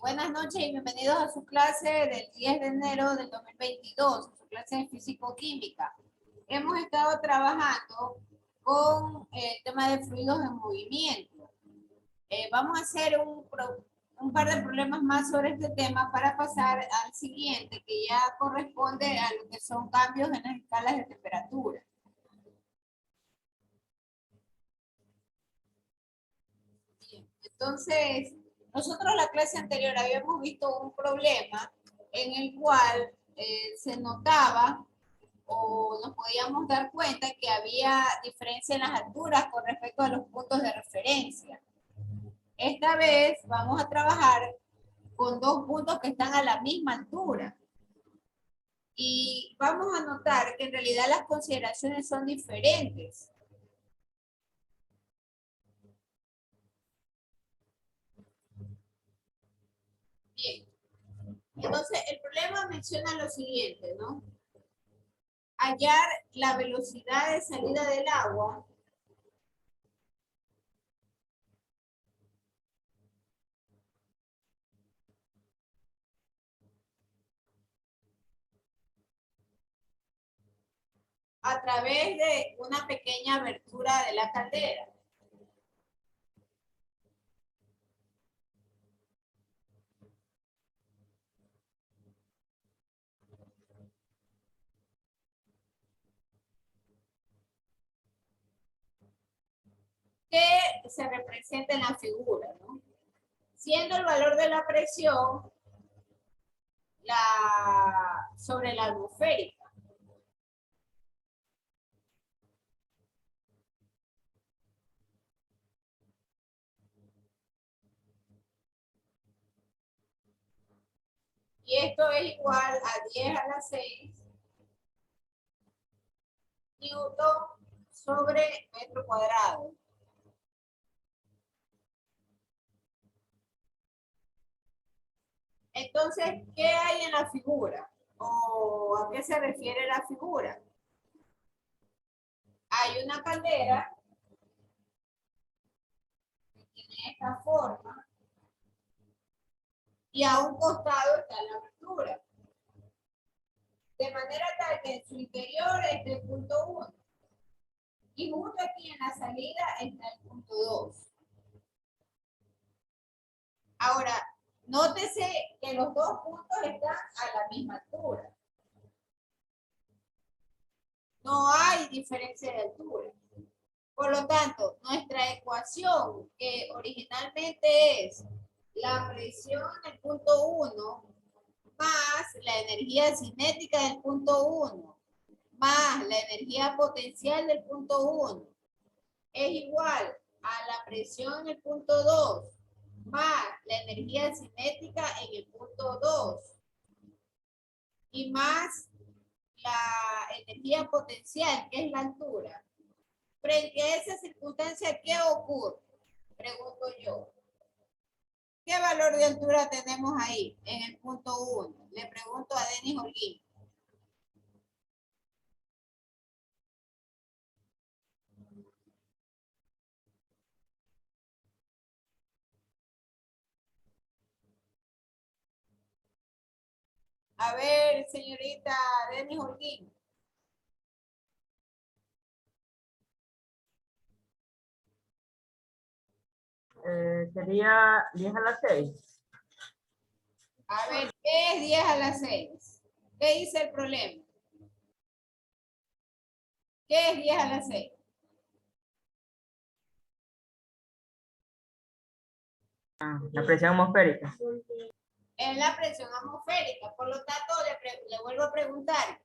Buenas noches y bienvenidos a su clase del 10 de enero del 2022, su clase de físico-química. Hemos estado trabajando con el tema de fluidos en movimiento. Vamos a hacer un par de problemas más sobre este tema para pasar al siguiente, que ya corresponde a lo que son cambios en las escalas de temperatura. Bien, entonces, nosotros la clase anterior habíamos visto un problema en el cual se notaba o nos podíamos dar cuenta que había diferencia en las alturas con respecto a los puntos de referencia. Esta vez vamos a trabajar con dos puntos que están a la misma altura. Y vamos a notar que en realidad las consideraciones son diferentes. Bien. Entonces, el problema menciona lo siguiente, ¿no? Hallar la velocidad de salida del agua a través de una pequeña abertura de la caldera. Que se representa en la figura, ¿no? Siendo el valor de la presión sobre la atmosférica. Y esto es igual a 10 a la 6 newton sobre metro cuadrado. Entonces, ¿qué hay en la figura? ¿O a qué se refiere la figura? Hay una caldera que tiene esta forma y a un costado está la abertura. De manera tal que en su interior está el punto 1. Y justo aquí en la salida está el punto 2. Ahora, nótese que los dos puntos están a la misma altura. No hay diferencia de altura. Por lo tanto, nuestra ecuación, que originalmente es la presión del punto 1 más la energía cinética del punto 1 más la energía potencial del punto 1 es igual a la presión en el punto 2 más la energía cinética en el punto 2 y más la energía potencial, que es la altura. Frente a esa circunstancia, ¿qué ocurre? Pregunto yo. ¿Qué valor de altura tenemos ahí en el punto 1? Le pregunto a Denis Holguín. A ver, señorita Denis Holguín. Sería 10 a la 6. A ver, ¿qué es 10 a la 6? ¿Qué dice el problema? ¿Qué es 10 a la 6? La presión atmosférica. Es la presión atmosférica. Por lo tanto, le vuelvo a preguntar.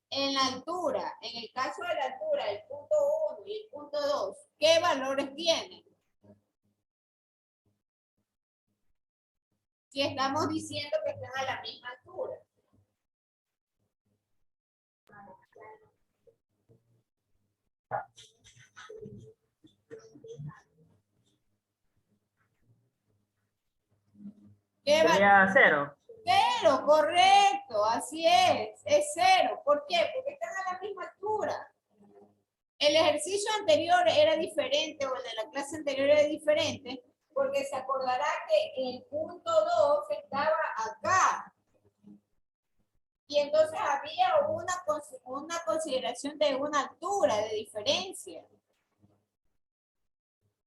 En la altura, en el caso de la altura, el punto 1 y el punto 2, ¿qué valores tienen? Si estamos diciendo que están a la misma altura. ¿Qué Sería 0. Cero, correcto, así es 0. ¿Por qué? Porque están a la misma altura. El ejercicio anterior era diferente, o el de la clase anterior era diferente, Porque se acordará que el punto 2 estaba acá. Y entonces había una consideración de una altura de diferencia.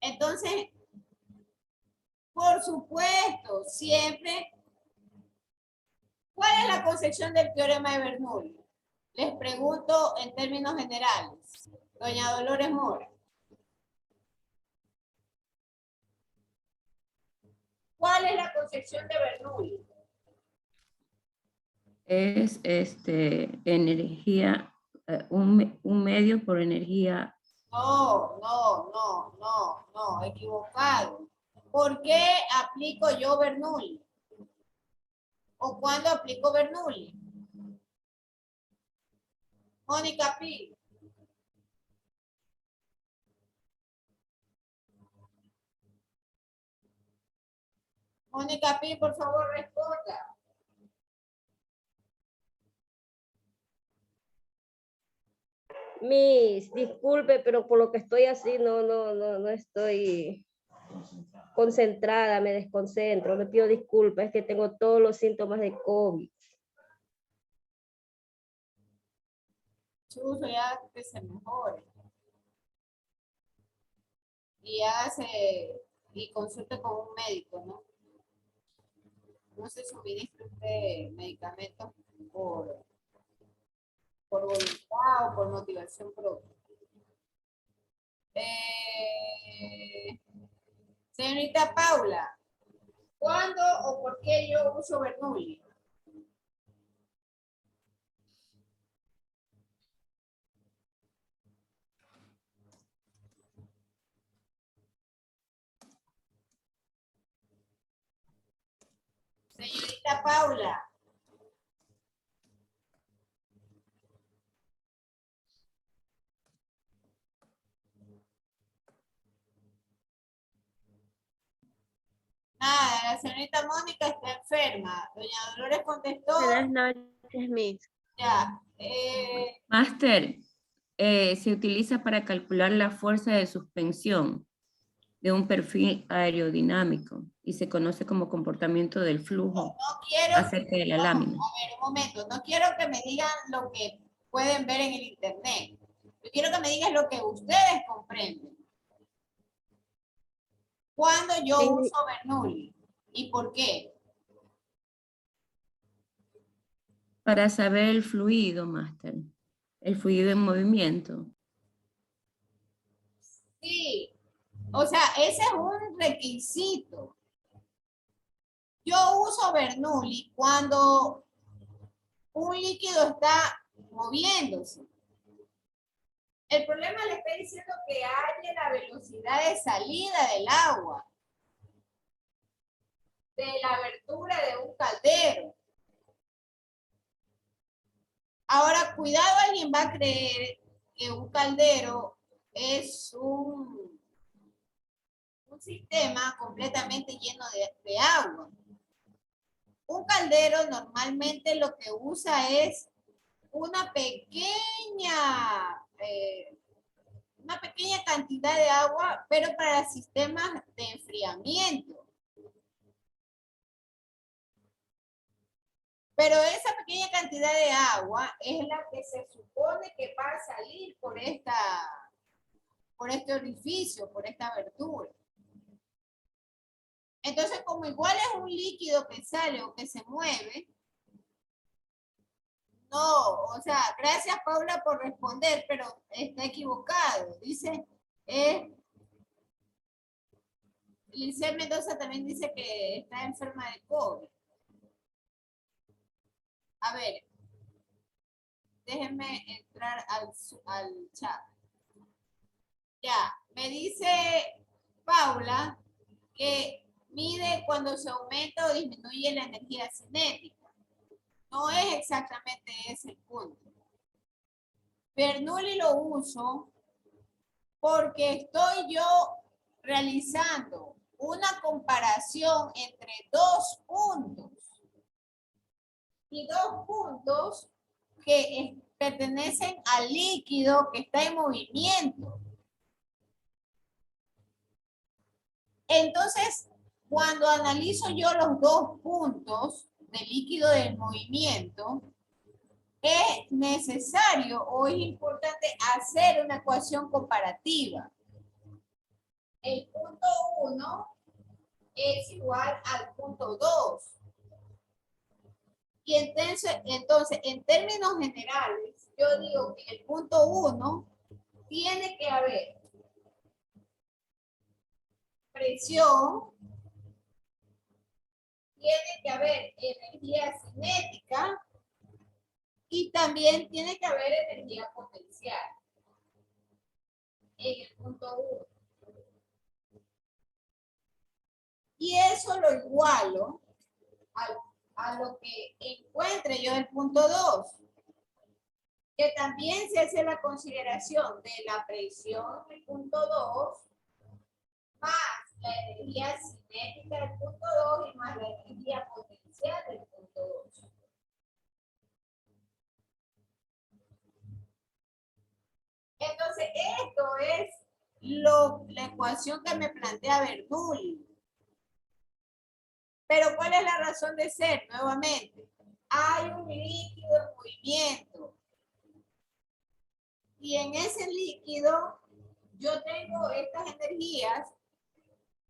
Entonces, por supuesto, siempre, ¿cuál es la concepción del teorema de Bernoulli? Les pregunto en términos generales. Doña Dolores Mora. ¿Cuál es la concepción de Bernoulli? Es energía, un medio por energía. No, equivocado. ¿Por qué aplico yo Bernoulli? ¿O cuándo aplico Bernoulli? Mónica Pi. Mónica Pi, por favor, responda. Miss, disculpe, pero por lo que estoy así, no estoy concentrada, me desconcentro, me pido disculpas, es que tengo todos los síntomas de COVID. Chuso, ya que se mejore. Y hágase y consulte con un médico, ¿no? No se suministre usted medicamentos por voluntad o por motivación propia. Señorita Paula, ¿cuándo o por qué yo uso Bernoulli? Señorita Paula. Nada, la señorita Mónica está enferma. Doña Dolores contestó. Buenas noches, Miss. Ya. Máster, se utiliza para calcular la fuerza de suspensión de un perfil aerodinámico y se conoce como comportamiento del flujo No quiero. acerca de la lámina. A ver, un momento. No quiero que me digan lo que pueden ver en el internet. Yo quiero que me digan lo que ustedes comprenden. ¿Cuándo yo uso Bernoulli? ¿Y por qué? Para saber el fluido, máster, el fluido en movimiento. Sí. O sea, ese es un requisito. Yo uso Bernoulli cuando un líquido está moviéndose. El problema le está diciendo que haya la velocidad de salida del agua, de la abertura de un caldero. Ahora, cuidado, alguien va a creer que un caldero es un sistema completamente lleno de agua. Un caldero normalmente lo que usa es una pequeña cantidad de agua, pero para sistemas de enfriamiento. Pero esa pequeña cantidad de agua es la que se supone que va a salir por este orificio, por esta abertura. Entonces, como igual es un líquido que sale o que se mueve, no, o sea, gracias Paula por responder, pero está equivocado. Dice, Lice Mendoza también dice que está enferma de COVID. A ver, déjenme entrar al chat. Ya, me dice Paula que mide cuando se aumenta o disminuye la energía cinética. No es exactamente ese el punto. Bernoulli lo uso porque estoy yo realizando una comparación entre dos puntos. Y dos puntos que pertenecen al líquido que está en movimiento. Entonces, cuando analizo yo los dos puntos del líquido del movimiento, es necesario o es importante hacer una ecuación comparativa. El punto 1 es igual al punto 2. Y entonces, en términos generales, yo digo que el punto 1 tiene que haber presión, tiene que haber energía cinética y también tiene que haber energía potencial en el punto 1. Y eso lo igualo a lo que encuentre yo en el punto 2, que también se hace la consideración de la presión del punto 2 más la energía cinética del punto 2 y más la energía potencial del punto 2. Entonces, esto es la ecuación que me plantea Bernoulli. Pero ¿cuál es la razón de ser? Nuevamente, hay un líquido en movimiento. Y en ese líquido yo tengo estas energías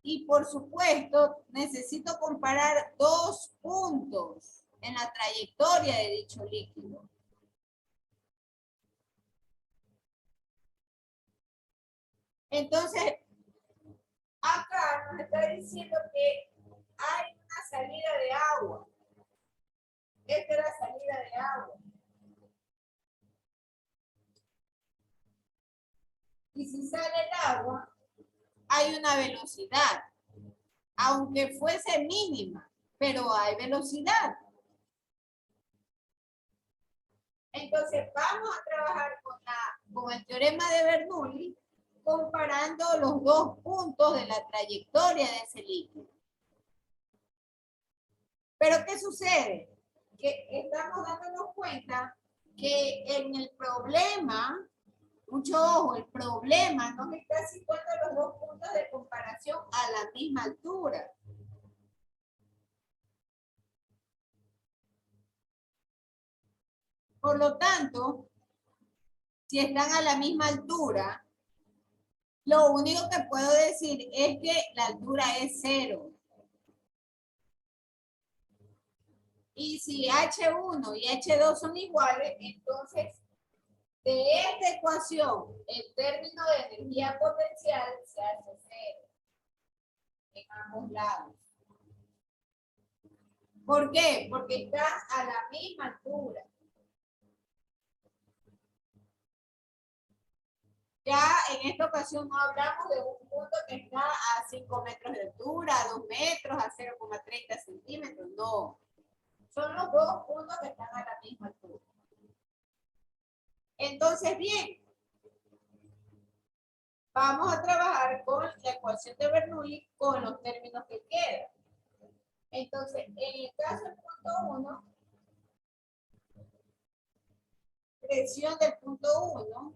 y por supuesto necesito comparar dos puntos en la trayectoria de dicho líquido. Entonces, acá nos está diciendo que hay una salida de agua. Esta es la salida de agua. Y si sale el agua, hay una velocidad, aunque fuese mínima, pero hay velocidad. Entonces vamos a trabajar con el teorema de Bernoulli, comparando los dos puntos de la trayectoria de ese líquido. Pero ¿qué sucede? Que estamos dándonos cuenta que en el problema, mucho ojo, el problema nos está situando los dos puntos de comparación a la misma altura. Por lo tanto, si están a la misma altura, lo único que puedo decir es que la altura es 0. Y si H1 y H2 son iguales, entonces de esta ecuación, el término de energía potencial se hace 0 en ambos lados. ¿Por qué? Porque están a la misma altura. Ya en esta ocasión no hablamos de un punto que está a 5 metros de altura, a 2 metros, a 0,30 centímetros. No. Son los dos puntos que están a la misma altura. Entonces, bien, vamos a trabajar con la ecuación de Bernoulli con los términos que quedan. Entonces, en el caso del punto 1, presión del punto 1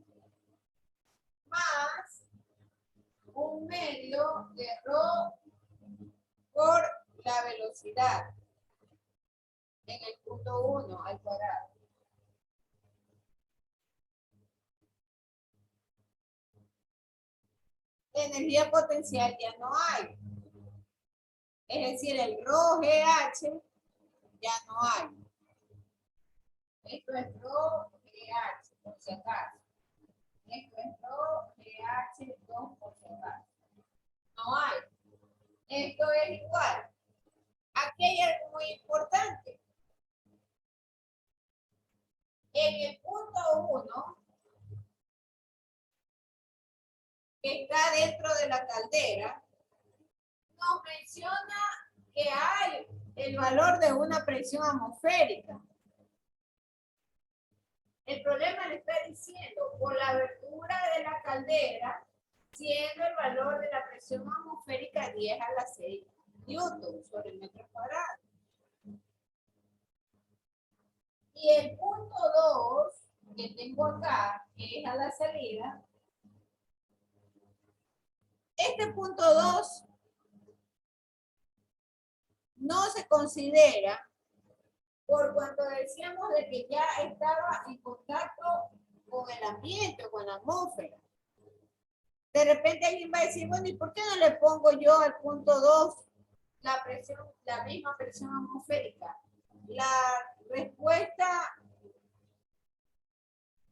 más un medio de ρ por la velocidad en el punto 1 al cuadrado. Energía potencial ya no hay. Es decir, el ρGH ya no hay. Esto es ρGH, por si acaso. Esto es ρGH2 por si acaso. No hay. Esto es igual. Aquí hay algo muy importante. En el punto 1, que está dentro de la caldera, nos menciona que hay el valor de una presión atmosférica. El problema le está diciendo, por la abertura de la caldera, siendo el valor de la presión atmosférica 10 a la 6 newton sobre el metro cuadrado. Y el punto 2, que tengo acá, que es a la salida, este punto 2 no se considera por cuanto decíamos de que ya estaba en contacto con el ambiente, con la atmósfera. De repente alguien va a decir, bueno, ¿y por qué no le pongo yo al punto 2 la presión, la misma presión atmosférica? La respuesta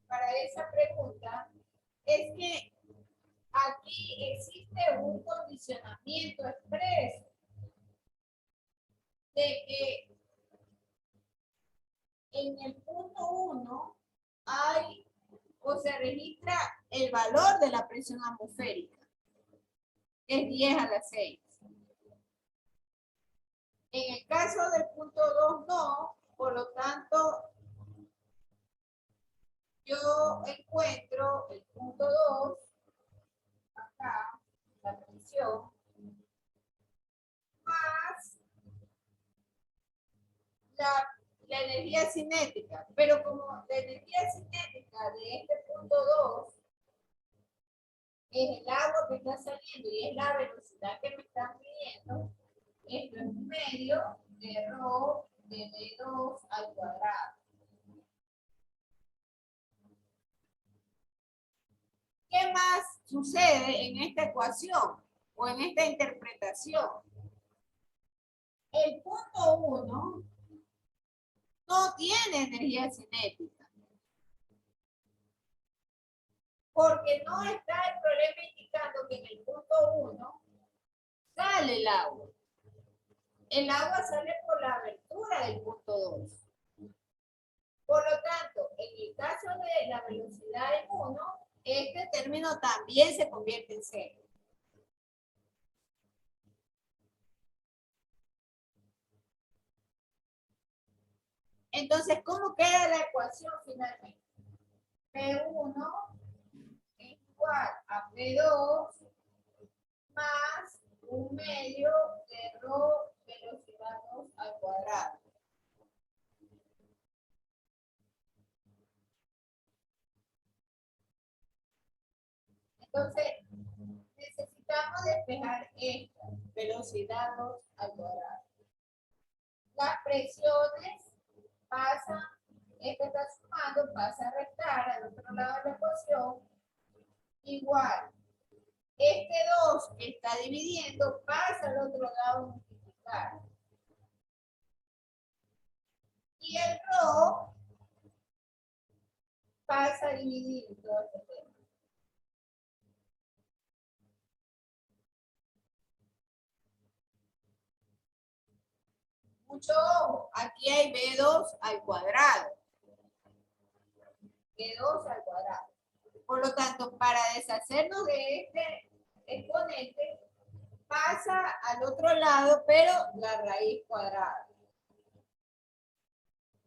para esa pregunta es que aquí existe un condicionamiento expreso de que en el punto 1 hay o se registra el valor de la presión atmosférica, que es 10 a la 6. En el caso del punto 2 no, por lo tanto, yo encuentro el punto 2, acá, la presión, más la energía cinética. Pero como la energía cinética de este punto 2 es el agua que está saliendo y es la velocidad que me están midiendo, esto es un medio de rho de V2 al cuadrado. ¿Qué más sucede en esta ecuación o en esta interpretación? El punto 1 no tiene energía cinética, porque no está el problema indicando que en el punto 1 sale el agua. El agua sale por la abertura del punto 2. Por lo tanto, en el caso de la velocidad en 1, este término también se convierte en 0. Entonces, ¿cómo queda la ecuación finalmente? P1 es igual a P2 más un medio de rho velocidad 2 al cuadrado. Entonces, necesitamos despejar esta velocidad 2 al cuadrado. Las presiones pasan, esta está sumando, pasa a restar al otro lado de la ecuación, igual. Este 2 que está dividiendo pasa al otro lado a multiplicar. Y el rho pasa a dividir todo este tema. Mucho ojo, aquí hay B2 al cuadrado. B2 al cuadrado. Por lo tanto, para deshacernos de este exponente, pasa al otro lado, pero la raíz cuadrada.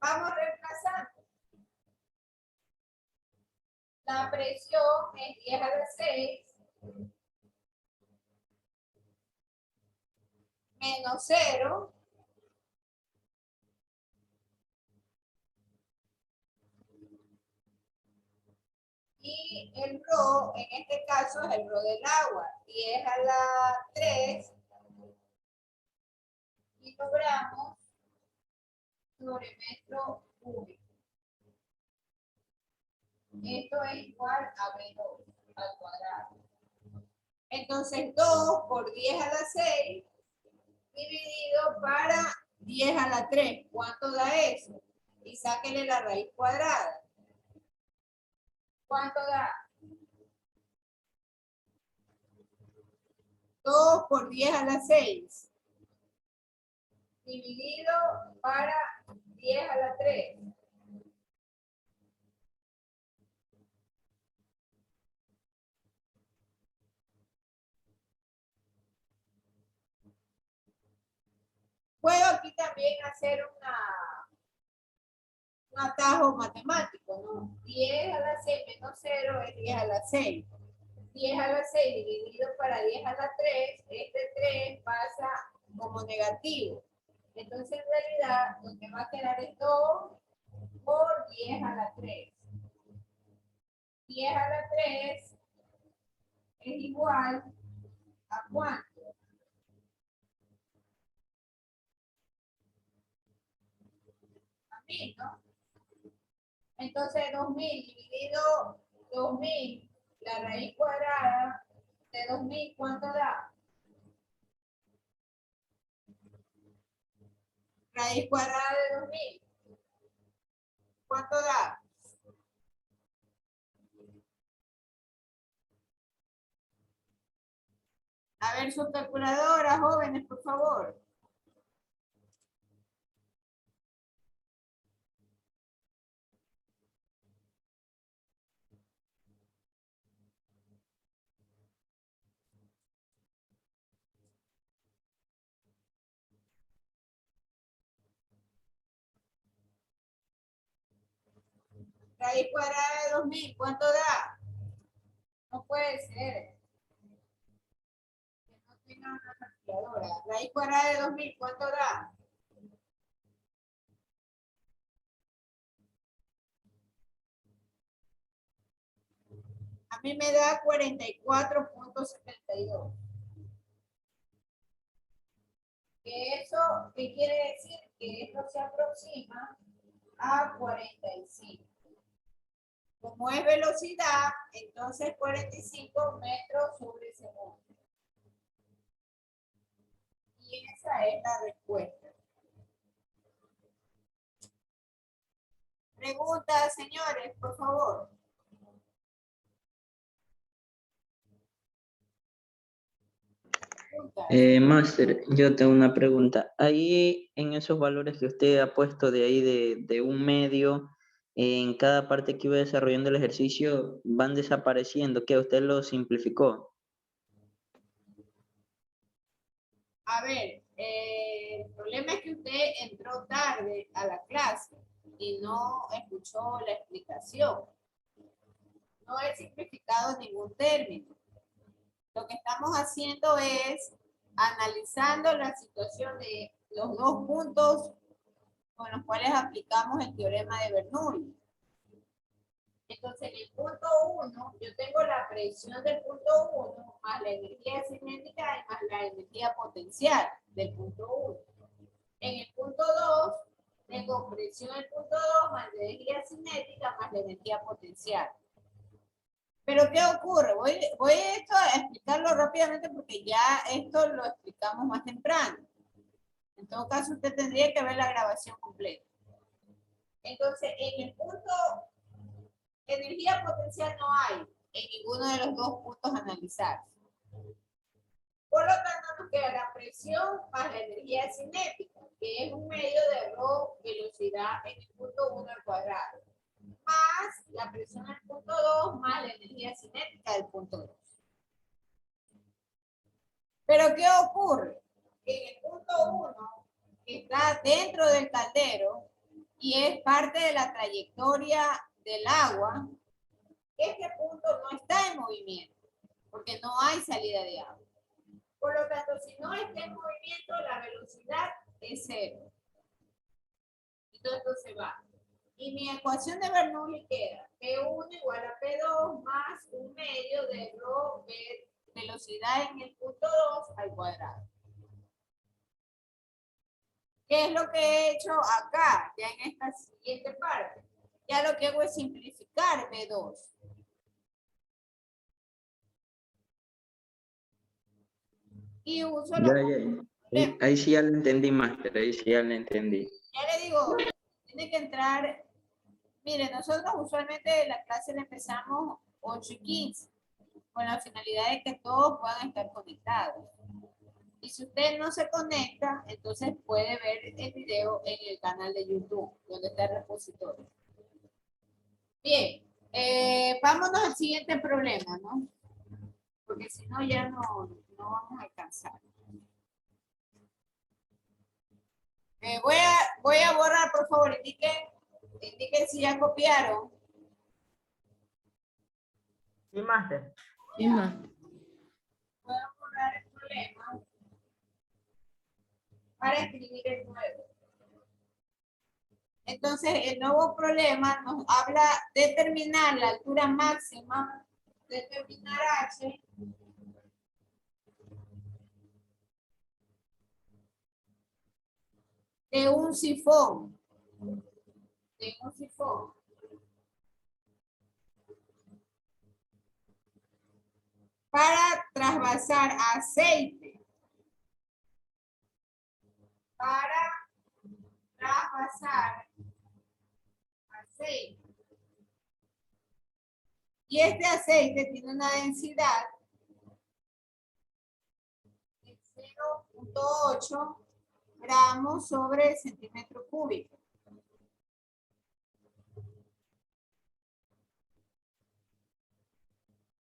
Vamos reemplazando. La presión es 10 a la 6 menos 0 y el rho, en este caso es el rho del agua, 10 a la 3 kilogramos sobre metro cúbico. Esto es igual a B2 al cuadrado. Entonces 2 por 10 a la 6 dividido para 10 a la 3. ¿Cuánto da eso? Y sáquenle la raíz cuadrada. ¿Cuánto da? 2 por 10 a la 6 dividido para 10 a la 3. Puedo aquí también hacer un atajo matemático, ¿no? 10 a la 6 menos 0 es 10 a la 6. 10 a la 6 dividido para 10 a la 3, este 3 pasa como negativo. Entonces, en realidad, lo que va a quedar es 2 por 10 a la 3. 10 a la 3 es igual a ¿cuánto? 2000, ¿no? Entonces 2000 dividido 2000, la raíz cuadrada de 2000, ¿cuánto da? Raíz cuadrada de 2000. ¿Cuánto da? A ver, sus calculadoras, jóvenes, por favor. Raíz cuadrada de 2000, ¿cuánto da? No puede ser. Que no tenga una calculadora. Raíz cuadrada de 2000, ¿cuánto da? A mí me da 44.72. ¿Qué quiere decir? Que esto se aproxima a 45. Como es velocidad, entonces 45 metros sobre segundo. Y esa es la respuesta. Preguntas, señores, por favor. Máster, yo tengo una pregunta. Ahí en esos valores que usted ha puesto de ahí de un medio, en cada parte que iba desarrollando el ejercicio van desapareciendo, que usted lo simplificó. A ver, el problema es que usted entró tarde a la clase y no escuchó la explicación. No he simplificado ningún término. Lo que estamos haciendo es analizando la situación de los dos puntos con los cuales aplicamos el teorema de Bernoulli. Entonces, en el punto 1, yo tengo la presión del punto 1 más la energía cinética y más la energía potencial del punto 1. En el punto 2, tengo presión del punto 2 más la energía cinética más la energía potencial. Pero ¿qué ocurre? Voy esto a explicarlo rápidamente porque ya esto lo explicamos más temprano. En todo caso, usted tendría que ver la grabación completa. Entonces, en el punto energía potencial no hay en ninguno de los dos puntos analizados. Por lo tanto, nos queda la presión más la energía cinética, que es un medio de rho velocidad en el punto 1 al cuadrado, más la presión del punto 2 más la energía cinética del punto 2. Pero ¿qué ocurre? Que en el punto 1, que está dentro del caldero y es parte de la trayectoria del agua, este punto no está en movimiento, porque no hay salida de agua. Por lo tanto, si no está en movimiento, la velocidad es 0. Entonces esto se va. Y mi ecuación de Bernoulli queda P1 igual a P2 más un medio de rho velocidad en el punto 2 al cuadrado. ¿Qué es lo que he hecho acá? Ya en esta siguiente parte. Ya lo que hago es simplificar B2. Y uso Ahí sí ya lo entendí, Máster, ahí sí ya lo entendí. Ya le digo, tiene que entrar. Mire, nosotros usualmente la clase la empezamos 8:15, con la finalidad de que todos puedan estar conectados. Y si usted no se conecta, entonces puede ver el video en el canal de YouTube, donde está el repositorio. Bien, vámonos al siguiente problema, ¿no? Porque si no, ya no vamos a alcanzar. Voy a borrar, por favor, indiquen si ya copiaron. Sí, Máster. Sí, Máster. Voy a borrar el problema para escribir el nuevo. Entonces, el nuevo problema nos habla de determinar la altura máxima, determinar H, de un sifón. de un sifón para trasvasar aceite. Para trasvasar aceite. Y este aceite tiene una densidad de 0.8 gramos sobre centímetro cúbico.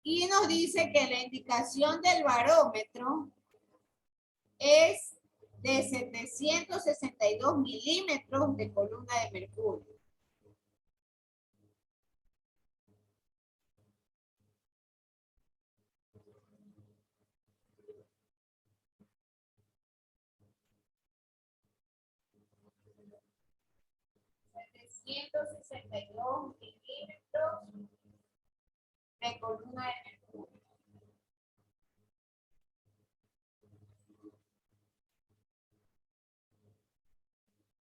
Y nos dice que la indicación del barómetro es de 762 milímetros de columna de mercurio. ...762 milímetros de columna de mercurio.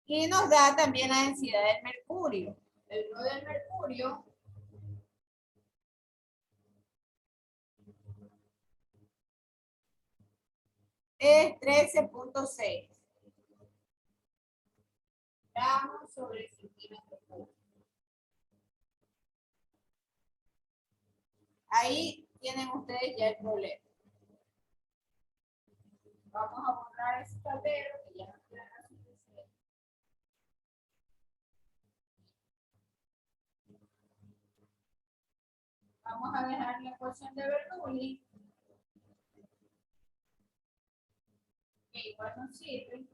Y nos da también la densidad del mercurio. El Rho del mercurio es 13.6 gramos sobre centímetro cúbico. Ahí tienen ustedes ya el problema. Vamos a borrar ese tablero que ya no queda la suficiente. Vamos a dejar la ecuación de Bernoulli, que igual nos sirve.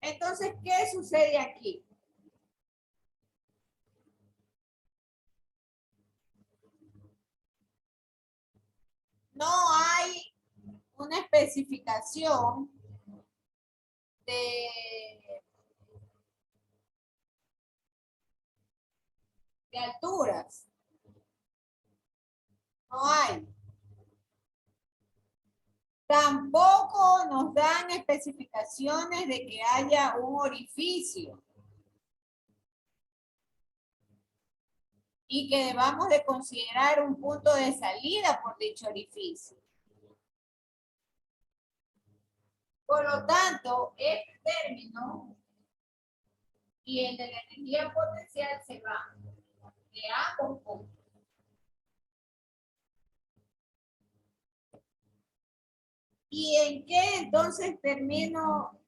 Entonces, ¿qué sucede aquí? No hay una especificación de alturas. No hay. Tampoco nos dan especificaciones de que haya un orificio y que debamos de considerar un punto de salida por dicho orificio. Por lo tanto, este término y el de la energía potencial se van de ambos puntos. ¿Y en qué entonces termino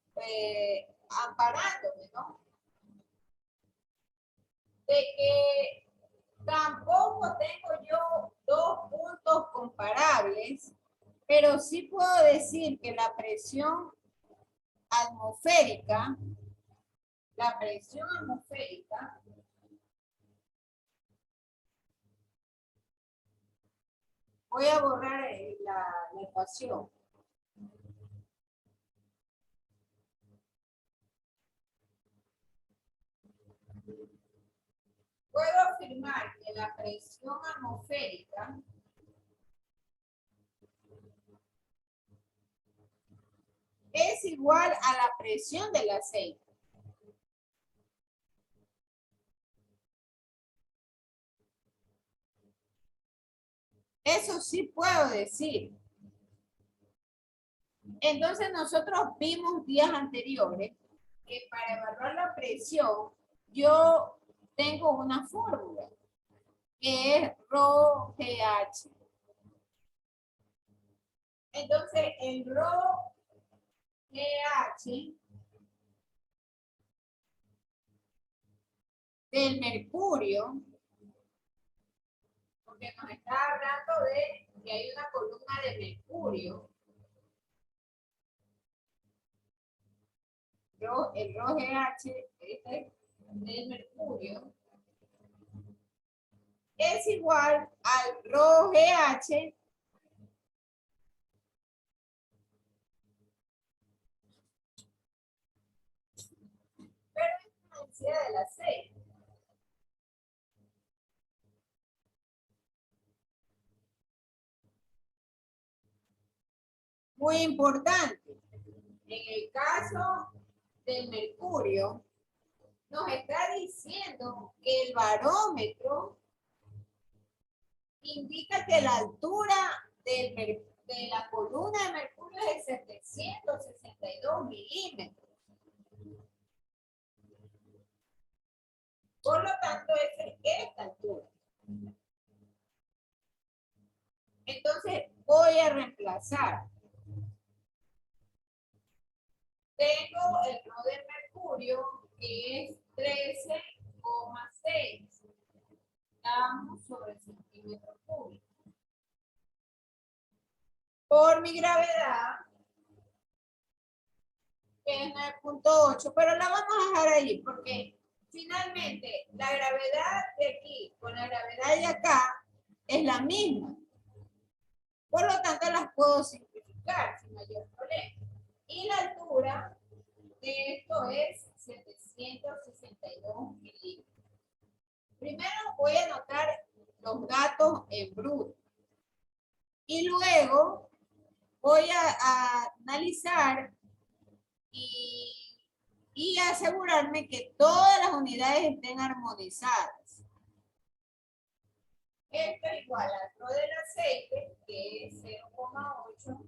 amparándome, no? De que tampoco tengo yo dos puntos comparables, pero sí puedo decir que la presión atmosférica, voy a borrar la ecuación. Puedo afirmar que la presión atmosférica es igual a la presión del aceite. Eso sí puedo decir. Entonces nosotros vimos días anteriores que para evaluar la presión yo tengo una fórmula que es Rho GH. Entonces el Rho GH del mercurio, porque nos está hablando de que hay una columna de mercurio, el Rho GH del mercurio es igual al Rho GH pero es la densidad del aceite. Muy importante. En el caso del mercurio, nos está diciendo que el barómetro indica que la altura de la columna de mercurio es de 762 milímetros. Por lo tanto, es esta altura. Entonces, voy a reemplazar. Tengo el rho de mercurio, que es 13,6 gramos sobre centímetro cúbico. Por mi gravedad, que es 9,8, pero la vamos a dejar ahí, porque finalmente la gravedad de aquí con la gravedad de acá es la misma. Por lo tanto, las puedo simplificar sin mayor problema. Y la altura de esto es 762 milímetros. Primero voy a anotar los datos en bruto. Y luego voy a analizar y asegurarme que todas las unidades estén armonizadas. Esto es igual al rho del aceite, que es 0,8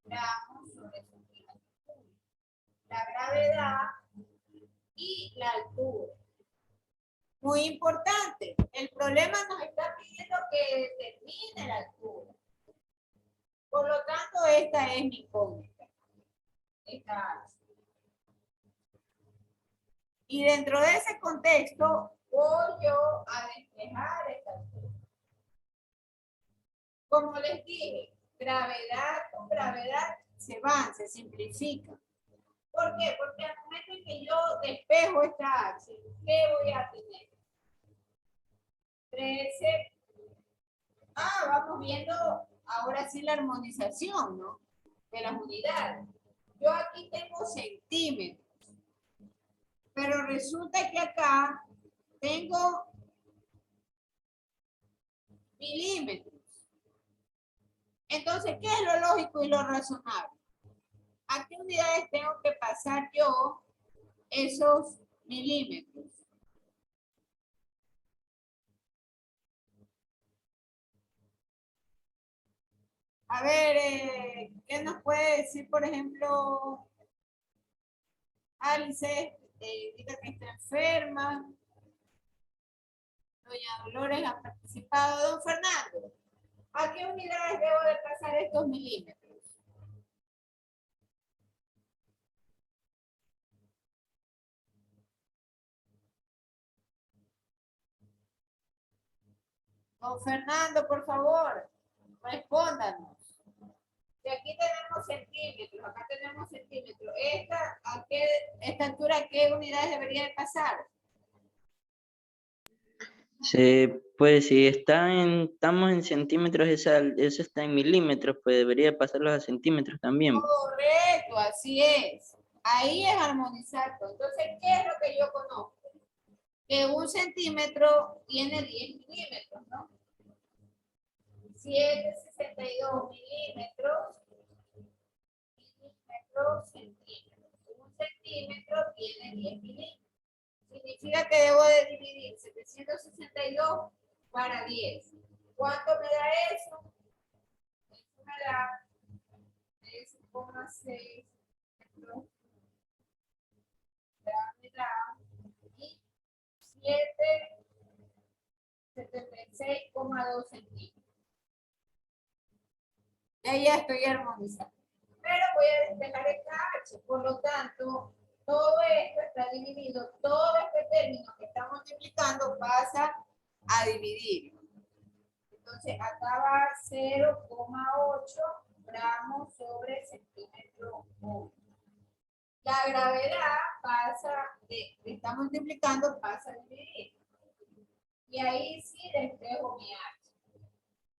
gramos sobre centímetro cúbico. La gravedad y la altura. Muy importante. El problema nos está pidiendo que determine la altura. Por lo tanto, esta es mi incógnita. Esta. Y dentro de ese contexto, voy yo a despejar esta altura. Como les dije, gravedad con gravedad se van, se simplifican. ¿Por qué? Porque al momento en que yo despejo esta axis, ¿qué voy a tener? 13. Vamos viendo ahora sí la armonización, ¿no? De las unidades. Yo aquí tengo centímetros. Pero resulta que acá tengo milímetros. Entonces, ¿qué es lo lógico y lo razonable? ¿A qué unidades tengo que pasar yo esos milímetros? A ver, ¿qué nos puede decir, por ejemplo, Alice? Diga que está enferma. Doña Dolores ha participado. Don Fernando, ¿a qué unidades debo de pasar estos milímetros? Don Fernando, por favor, respóndanos. Si aquí tenemos centímetros, acá tenemos centímetros, ¿esta altura a qué unidades debería de pasar? Pues si estamos en centímetros, eso está en milímetros, pues debería pasarlos a centímetros también. Correcto, así es. Ahí es armonizar todo. Entonces, ¿qué es lo que yo conozco? Que un centímetro tiene 10 milímetros, ¿no? 762 milímetros, centímetros. Un centímetro tiene 10 milímetros. Significa que debo de dividir 762 para 10. ¿Cuánto me da eso? Eso me da 3,6 metros. Me da y 76,2 centímetros. Ya estoy armonizando. Pero voy a despejar esta H. Por lo tanto, todo esto está dividido. Todo este término que está multiplicando pasa a dividir. Entonces, acá va 0,8 gramos sobre centímetro cúbico. La gravedad está multiplicando, pasa a dividir. Y ahí sí despejo mi H.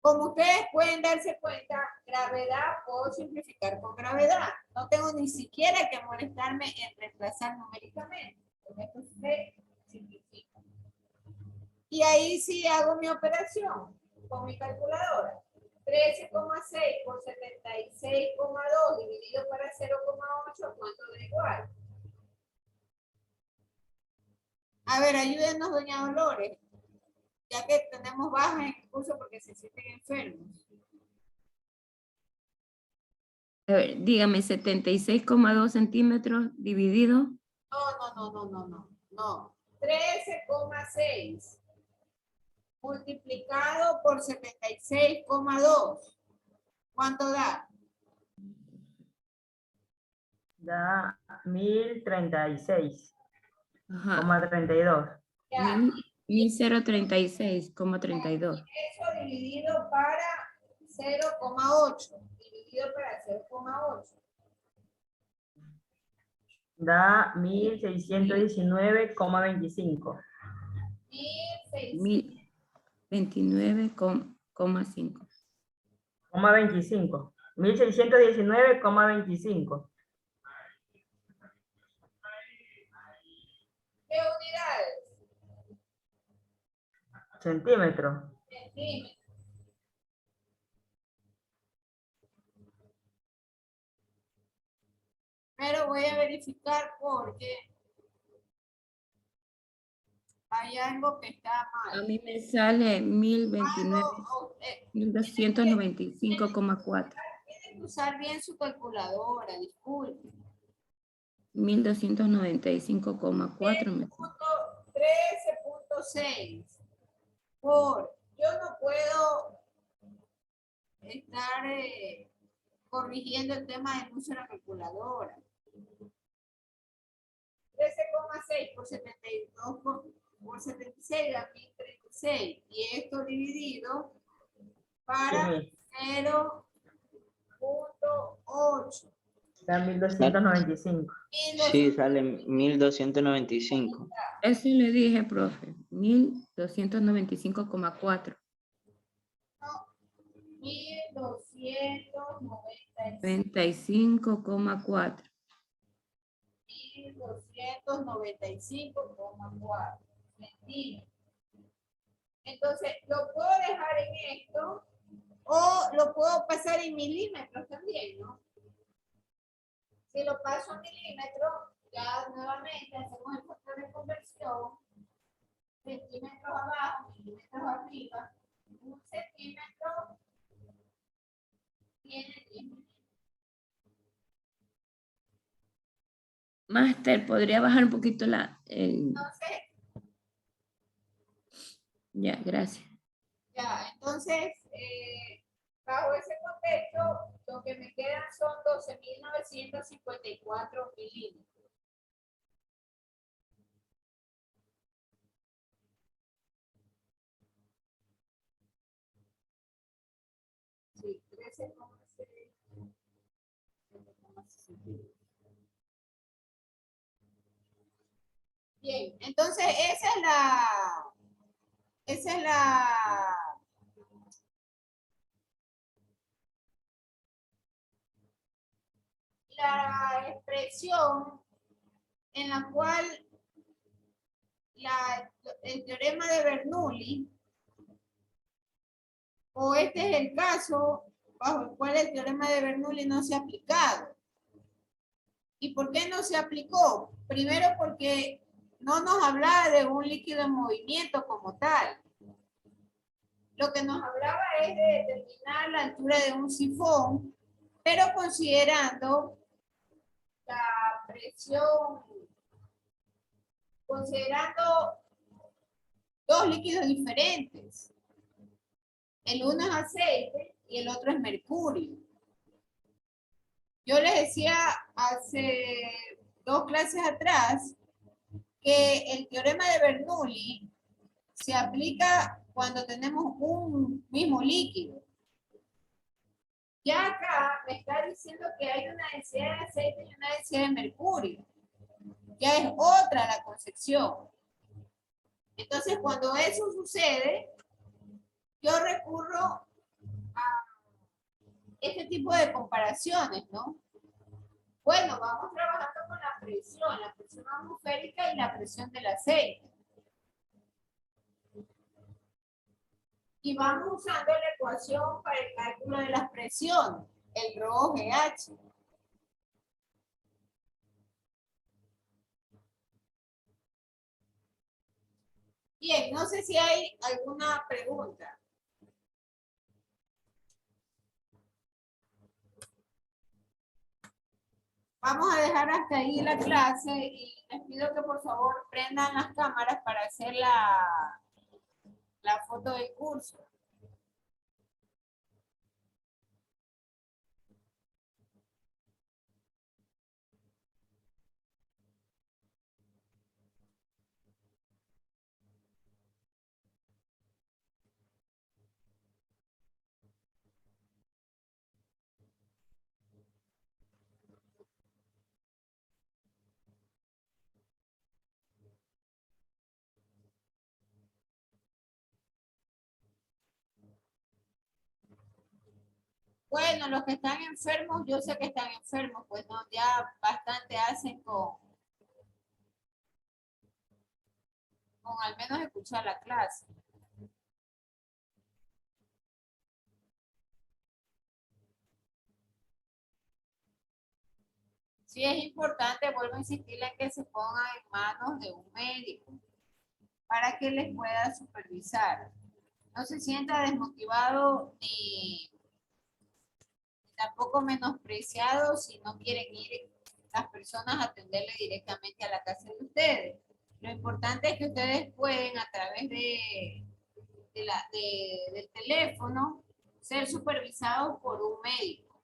Como ustedes pueden darse cuenta, gravedad puedo simplificar con gravedad. No tengo ni siquiera que molestarme en reemplazar numéricamente. Con esto se simplifica. Y ahí sí hago mi operación con mi calculadora. 13,6 por 76,2 dividido para 0,8, ¿cuánto da igual? A ver, ayúdenos, doña Dolores, ya que tenemos bajas en el curso porque se sienten enfermos. A ver, dígame, 76,2 centímetros dividido. No. 13,6 multiplicado por 76,2. ¿Cuánto da? Da 1036,32. Ajá. Ya, 1036,32. eso dividido para 0,8. Dividido para 0,8. Da 1619,25. 1029,5. 25. 1619,25. ¿Qué unidades? Centímetros. Centímetros. Pero voy a verificar porque hay algo que está A mal. mí me sale 1029, Tienen 1295,4. que usar bien su calculadora, disculpe. 1295,4. 13,6 por, yo no puedo estar corrigiendo el tema del uso de la calculadora. 13,6 por 72 por 76 da 1036 y esto dividido para Sí, 0,8. da 1295. Sí, sale 1295. Eso le dije, profe. 1295,4. 95,4. 1295,4 centímetros. Entonces, lo puedo dejar en esto o lo puedo pasar en milímetros también, ¿no? Si lo paso en milímetros, ya nuevamente hacemos el factor de conversión. Centímetros abajo, milímetros arriba. Un centímetro tiene 10 milímetros. Máster, ¿podría bajar un poquito Entonces, Ya, gracias. ya, entonces, bajo ese contexto, lo que me quedan son 12.954 milímetros. Sí, 13,6. Bien, entonces esa es la expresión en la cual el teorema de Bernoulli, o este es el caso bajo el cual el teorema de Bernoulli no se ha aplicado. ¿Y por qué no se aplicó? Primero porque no nos hablaba de un líquido en movimiento como tal. Lo que nos hablaba es de determinar la altura de un sifón, pero considerando la presión, considerando dos líquidos diferentes. El uno es aceite y el otro es mercurio. Yo les decía hace 2 clases atrás que el teorema de Bernoulli se aplica cuando tenemos un mismo líquido. Ya acá me está diciendo que hay una densidad de aceite y una densidad de mercurio. Ya es otra la concepción. Entonces, cuando eso sucede, yo recurro a este tipo de comparaciones, ¿no? Bueno, vamos trabajando con la presión atmosférica y la presión del aceite. Y vamos usando la ecuación para el cálculo de las presiones, el ρGH. Bien, no sé si hay alguna pregunta. Vamos a dejar hasta ahí la clase y les pido que por favor prendan las cámaras para hacer la foto del curso. Bueno, los que están enfermos, yo sé que están enfermos, pues no, ya bastante hacen con al menos escuchar la clase. Sí es importante, vuelvo a insistirle en que se pongan en manos de un médico para que les pueda supervisar. No se sienta desmotivado ni tampoco menospreciado si no quieren ir las personas a atenderle directamente a la casa de ustedes. Lo importante es que ustedes pueden a través del teléfono ser supervisados por un médico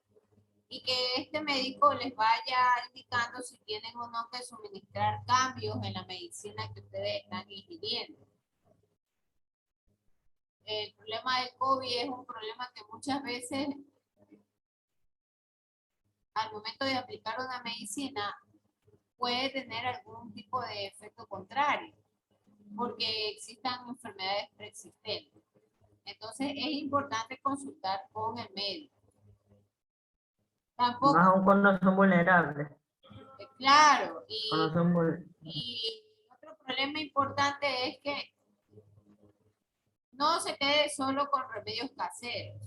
y que este médico les vaya indicando si tienen o no que suministrar cambios en la medicina que ustedes están ingiriendo. El problema del COVID es un problema que muchas veces al momento de aplicar una medicina puede tener algún tipo de efecto contrario porque existan enfermedades preexistentes. Entonces es importante consultar con el médico. Tampoco, Más aún cuando son vulnerables. claro, Cuando son y otro problema importante es que no se quede solo con remedios caseros,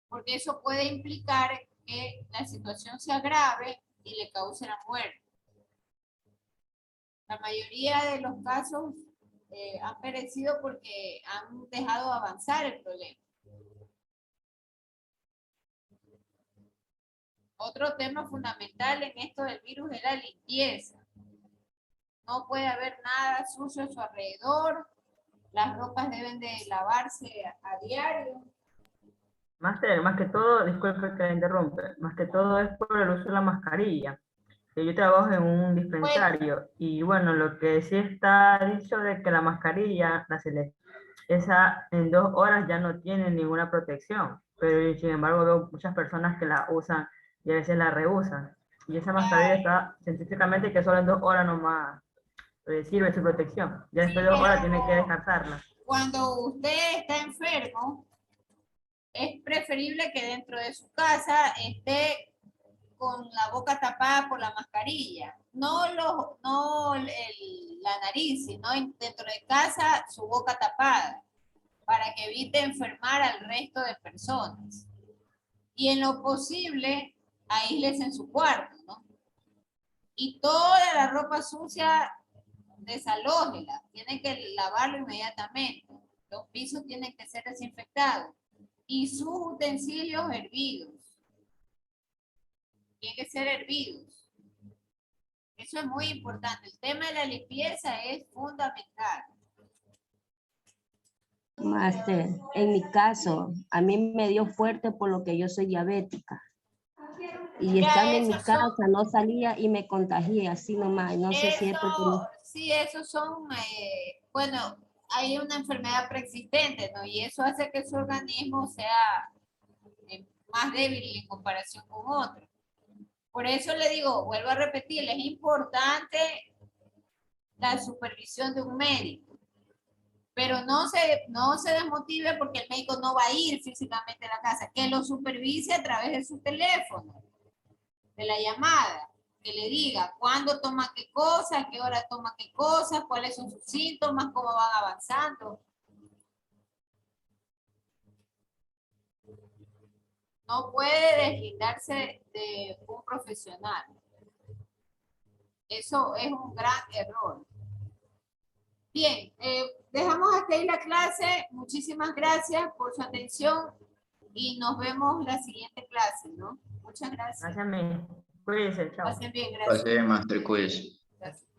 porque eso puede implicar que la situación se agrave y le cause la muerte. La mayoría de los casos han perecido porque han dejado avanzar el problema. Otro tema fundamental en esto del virus es la limpieza. No puede haber nada sucio a su alrededor. Las ropas deben de lavarse a diario. Máster, más que todo, disculpe que le interrumpe, más que todo es por el uso de la mascarilla. Que yo trabajo en un dispensario y bueno, lo que sí está dicho de que la mascarilla, esa en 2 horas ya no tiene ninguna protección, pero sin embargo veo muchas personas que la usan y a veces la reusan. Y esa mascarilla está científicamente que solo en 2 horas nomás sirve su protección. Ya después de 2 horas tiene que descansarla. Cuando usted está enfermo, es preferible que dentro de su casa esté con la boca tapada por la mascarilla. No la nariz, sino dentro de casa su boca tapada, para que evite enfermar al resto de personas. Y en lo posible, aísles en su cuarto, ¿no? Y toda la ropa sucia, desalójela. Tienen que lavarlo inmediatamente. Los pisos tienen que ser desinfectados. Y sus utensilios hervidos. Tienen que ser hervidos. Eso es muy importante. El tema de la limpieza es fundamental. Máster, en mi caso, a mí me dio fuerte por lo que yo soy diabética. Y estando en mi casa no salía y me contagié así nomás. No sé si es porque... Sí, esos son, bueno, hay una enfermedad preexistente, ¿no? Y eso hace que su organismo sea más débil en comparación con otros. Por eso le digo, vuelvo a repetir, es importante la supervisión de un médico. Pero no se desmotive porque el médico no va a ir físicamente a la casa, que lo supervise a través de su teléfono, de la llamada, que le diga cuándo toma qué cosa, a qué hora toma qué cosa, cuáles son sus síntomas, cómo van avanzando. no puede deslindarse de un profesional. Eso es un gran error. Bien, dejamos hasta ahí la clase. Muchísimas gracias por su atención y nos vemos la siguiente clase, ¿no? Muchas gracias. Gracias, Miss. Cuídense, chao. Pasen bien, gracias. Pase, Master Quiz. Gracias.